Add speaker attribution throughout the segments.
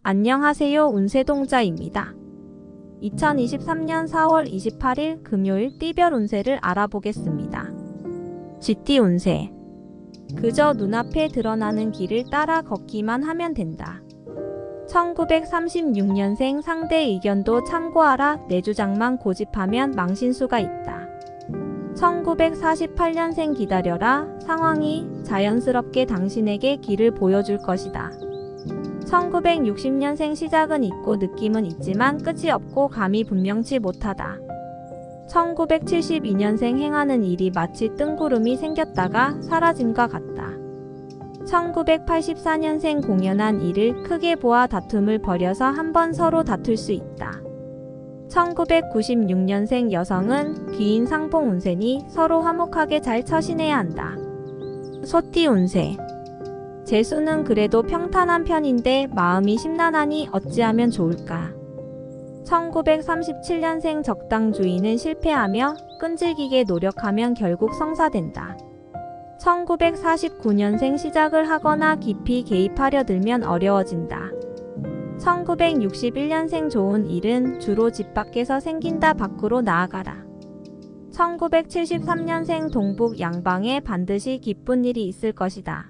Speaker 1: 안녕하세요. 운세동자입니다. 2023년 4월 28일 금요일 띠별 운세를 알아보겠습니다. 쥐띠 운세. 그저 눈앞에 드러나는 길을 따라 걷기만 하면 된다. 1936년생 상대 의견도 참고하라. 내 주장만 고집하면 망신수가 있다. 1948년생 기다려라. 상황이 자연스럽게 당신에게 길을 보여줄 것이다. 1960년생 시작은 있고 느낌은 있지만 끝이 없고 감이 분명치 못하다. 1972년생 행하는 일이 마치 뜬구름이 생겼다가 사라짐과 같다. 1984년생 공연한 일을 크게 보아 다툼을 벌여서 한번 서로 다툴 수 있다. 1996년생 여성은 귀인 상봉 운세니 서로 화목하게 잘 처신해야 한다. 소띠 운세. 재수는 그래도 평탄한 편인데 마음이 심란하니 어찌하면 좋을까. 1937년생 적당주의는 실패하며 끈질기게 노력하면 결국 성사된다. 1949년생 시작을 하거나 깊이 개입하려 들면 어려워진다. 1961년생 좋은 일은 주로 집 밖에서 생긴다. 밖으로 나아가라. 1973년생 동북 양방에 반드시 기쁜 일이 있을 것이다.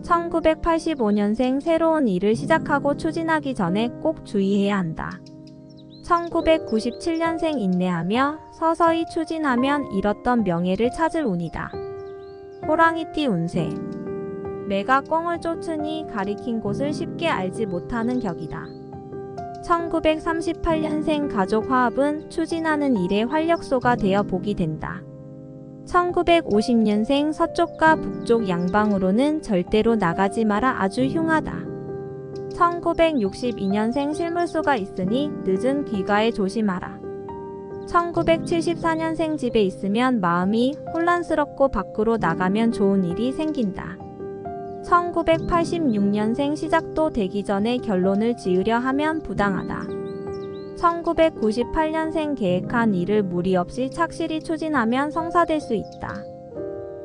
Speaker 1: 1985년생 새로운 일을 시작하고 추진하기 전에 꼭 주의해야 한다. 1997년생 인내하며 서서히 추진하면 잃었던 명예를 찾을 운이다. 호랑이띠 운세. 매가 꿩을 쫓으니 가리킨 곳을 쉽게 알지 못하는 격이다. 1938년생 가족 화합은 추진하는 일의 활력소가 되어 복이 된다. 1950년생 서쪽과 북쪽 양방으로는 절대로 나가지 마라. 아주 흉하다. 1962년생 실물수가 있으니 늦은 귀가에 조심하라. 1974년생 집에 있으면 마음이 혼란스럽고 밖으로 나가면 좋은 일이 생긴다. 1986년생 시작도 되기 전에 결론을 지으려 하면 부당하다. 1998년생 계획한 일을 무리 없이 착실히 추진하면 성사될 수 있다.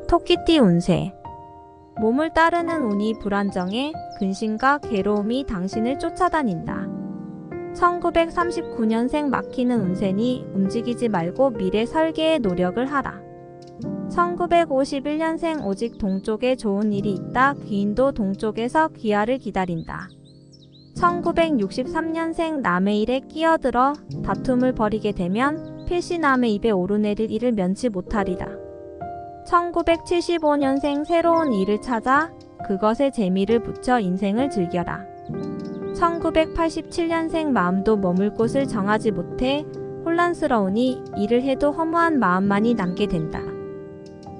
Speaker 1: 토끼띠 운세. 몸을 따르는 운이 불안정해 근심과 괴로움이 당신을 쫓아다닌다. 1939년생 막히는 운세니 움직이지 말고 미래 설계에 노력을 하라. 1951년생 오직 동쪽에 좋은 일이 있다. 귀인도 동쪽에서 귀하를 기다린다. 1963년생 남의 일에 끼어들어 다툼을 벌이게 되면 필시 남의 입에 오르내릴 일을 면치 못하리라. 1975년생 새로운 일을 찾아 그것에 재미를 붙여 인생을 즐겨라. 1987년생 마음도 머물 곳을 정하지 못해 혼란스러우니 일을 해도 허무한 마음만이 남게 된다.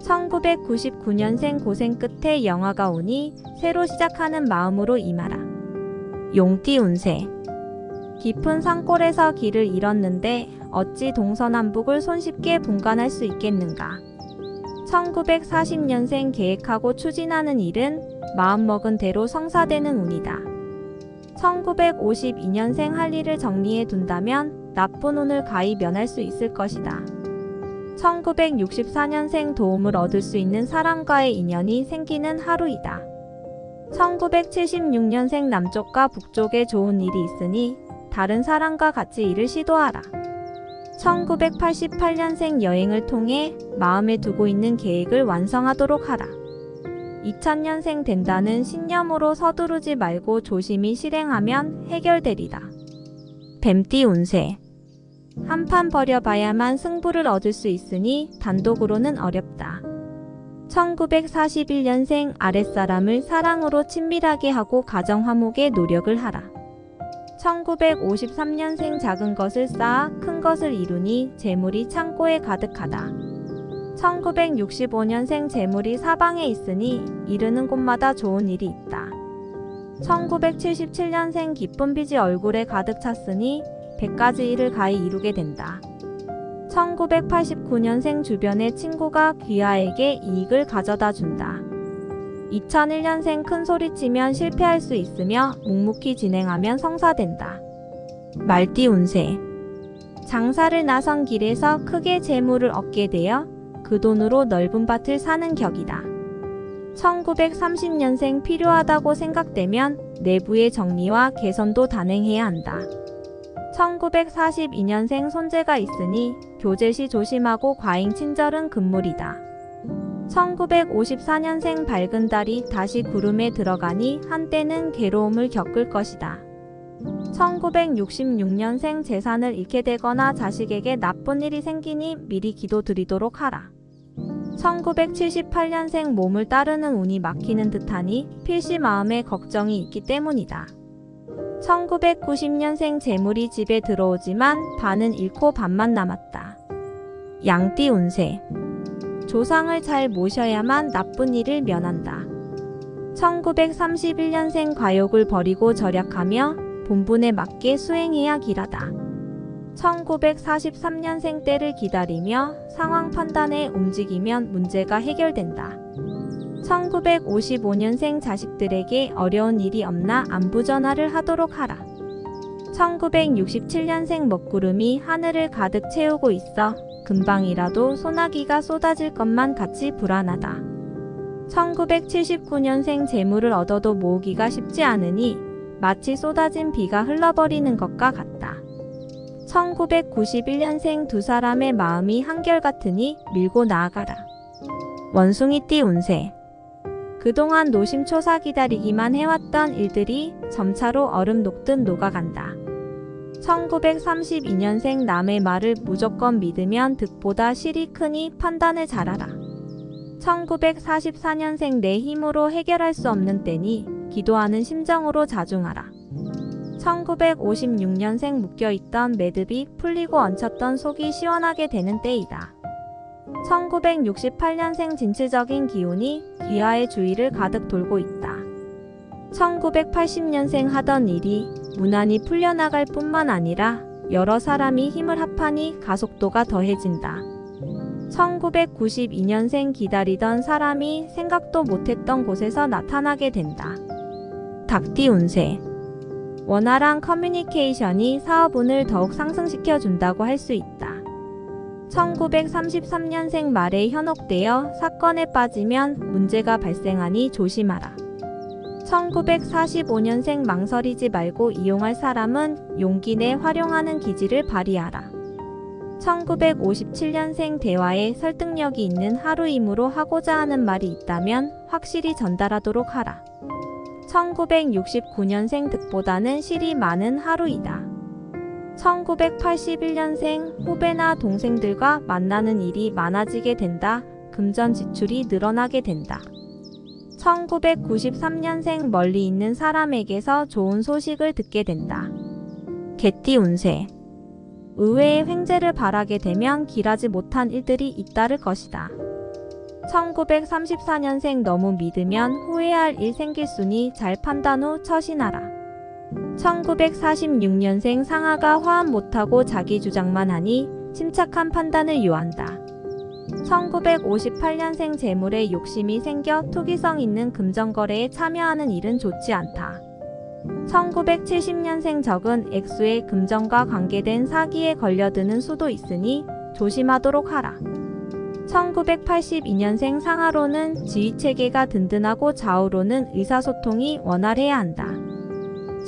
Speaker 1: 1999년생 고생 끝에 영화가 오니 새로 시작하는 마음으로 임하라. 용띠 운세. 깊은 산골에서 길을 잃었는데 어찌 동서남북을 손쉽게 분간할 수 있겠는가. 1940년생 계획하고 추진하는 일은 마음먹은 대로 성사되는 운이다. 1952년생 할 일을 정리해 둔다면 나쁜 운을 가히 면할 수 있을 것이다. 1964년생 도움을 얻을 수 있는 사람과의 인연이 생기는 하루이다. 1976년생 남쪽과 북쪽에 좋은 일이 있으니 다른 사람과 같이 일을 시도하라. 1988년생 여행을 통해 마음에 두고 있는 계획을 완성하도록 하라. 2000년생 된다는 신념으로 서두르지 말고 조심히 실행하면 해결되리라. 뱀띠 운세. 한판 벌여봐야만 승부를 얻을 수 있으니 단독으로는 어렵다. 1941년생 아랫사람을 사랑으로 친밀하게 하고 가정 화목에 노력을 하라. 1953년생 작은 것을 쌓아 큰 것을 이루니 재물이 창고에 가득하다. 1965년생 재물이 사방에 있으니 이르는 곳마다 좋은 일이 있다. 1977년생 기쁜 빛이 얼굴에 가득 찼으니 100가지 일을 가히 이루게 된다. 1989년생 주변의 친구가 귀하에게 이익을 가져다 준다. 2001년생 큰 소리치면 실패할 수 있으며 묵묵히 진행하면 성사된다. 말띠 운세. 장사를 나선 길에서 크게 재물을 얻게 되어 그 돈으로 넓은 밭을 사는 격이다. 1930년생 필요하다고 생각되면 내부의 정리와 개선도 단행해야 한다. 1942년생 손재가 있으니 교제 시 조심하고 과잉 친절은 금물이다. 1954년생 밝은 달이 다시 구름에 들어가니 한때는 괴로움을 겪을 것이다. 1966년생 재산을 잃게 되거나 자식에게 나쁜 일이 생기니 미리 기도드리도록 하라. 1978년생 몸을 따르는 운이 막히는 듯하니 필시 마음에 걱정이 있기 때문이다. 1990년생 재물이 집에 들어오지만 반은 잃고 반만 남았다. 양띠 운세. 조상을 잘 모셔야만 나쁜 일을 면한다. 1931년생 과욕을 버리고 절약하며 본분에 맞게 수행해야 길하다. 1943년생 때를 기다리며 상황 판단에 움직이면 문제가 해결된다. 1955년생 자식들에게 어려운 일이 없나 안부 전화를 하도록 하라. 1967년생 먹구름이 하늘을 가득 채우고 있어 금방이라도 소나기가 쏟아질 것만 같이 불안하다. 1979년생 재물을 얻어도 모으기가 쉽지 않으니 마치 쏟아진 비가 흘러버리는 것과 같다. 1991년생 두 사람의 마음이 한결같으니 밀고 나아가라. 원숭이띠 운세. 그동안 노심초사 기다리기만 해왔던 일들이 점차로 얼음 녹듯 녹아간다. 1932년생 남의 말을 무조건 믿으면 득보다 실이 크니 판단을 잘하라. 1944년생 내 힘으로 해결할 수 없는 때니 기도하는 심정으로 자중하라. 1956년생 묶여있던 매듭이 풀리고 얹혔던 속이 시원하게 되는 때이다. 1968년생 진취적인 기운이 귀하의 주위를 가득 돌고 있다. 1980년생 하던 일이 무난히 풀려나갈 뿐만 아니라 여러 사람이 힘을 합하니 가속도가 더해진다. 1992년생 기다리던 사람이 생각도 못했던 곳에서 나타나게 된다. 닭띠 운세. 원활한 커뮤니케이션이 사업운을 더욱 상승시켜 준다고 할 수 있다. 1933년생 말에 현혹되어 사건에 빠지면 문제가 발생하니 조심하라. 1945년생 망설이지 말고 이용할 사람은 용기 내 활용하는 기질을 발휘하라. 1957년생 대화에 설득력이 있는 하루이므로 하고자 하는 말이 있다면 확실히 전달하도록 하라. 1969년생 득보다는 실이 많은 하루이다. 1981년생 후배나 동생들과 만나는 일이 많아지게 된다. 금전 지출이 늘어나게 된다. 1993년생 멀리 있는 사람에게서 좋은 소식을 듣게 된다. 개띠 운세. 의외의 횡재를 바라게 되면 길하지 못한 일들이 잇따를 것이다. 1934년생 너무 믿으면 후회할 일 생길 수니 잘 판단 후 처신하라. 1946년생 상하가 화합 못하고 자기 주장만 하니 침착한 판단을 요한다. 1958년생 재물에 욕심이 생겨 투기성 있는 금전거래에 참여하는 일은 좋지 않다. 1970년생 적은 액수의 금전과 관계된 사기에 걸려드는 수도 있으니 조심하도록 하라. 1982년생 상하로는 지휘체계가 든든하고 좌우로는 의사소통이 원활해야 한다.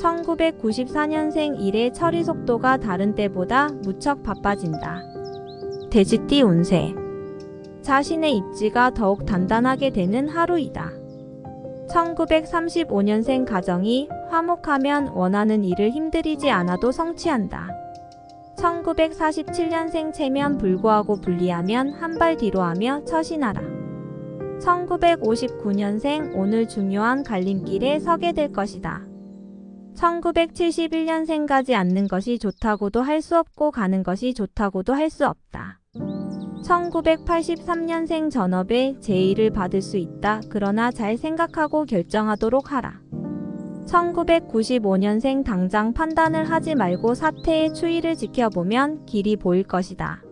Speaker 1: 1994년생 일의 처리 속도가 다른 때보다 무척 바빠진다. 돼지띠 운세. 자신의 입지가 더욱 단단하게 되는 하루이다. 1935년생 가정이 화목하면 원하는 일을 힘들이지 않아도 성취한다. 1947년생 체면 불구하고 불리하면 한 발 뒤로 하며 처신하라. 1959년생 오늘 중요한 갈림길에 서게 될 것이다. 1971년생 가지 않는 것이 좋다고도 할 수 없고 가는 것이 좋다고도 할 수 없다. 1983년생 전업에 제의를 받을 수 있다. 그러나 잘 생각하고 결정하도록 하라. 1995년생 당장 판단을 하지 말고 사태의 추이를 지켜보면 길이 보일 것이다.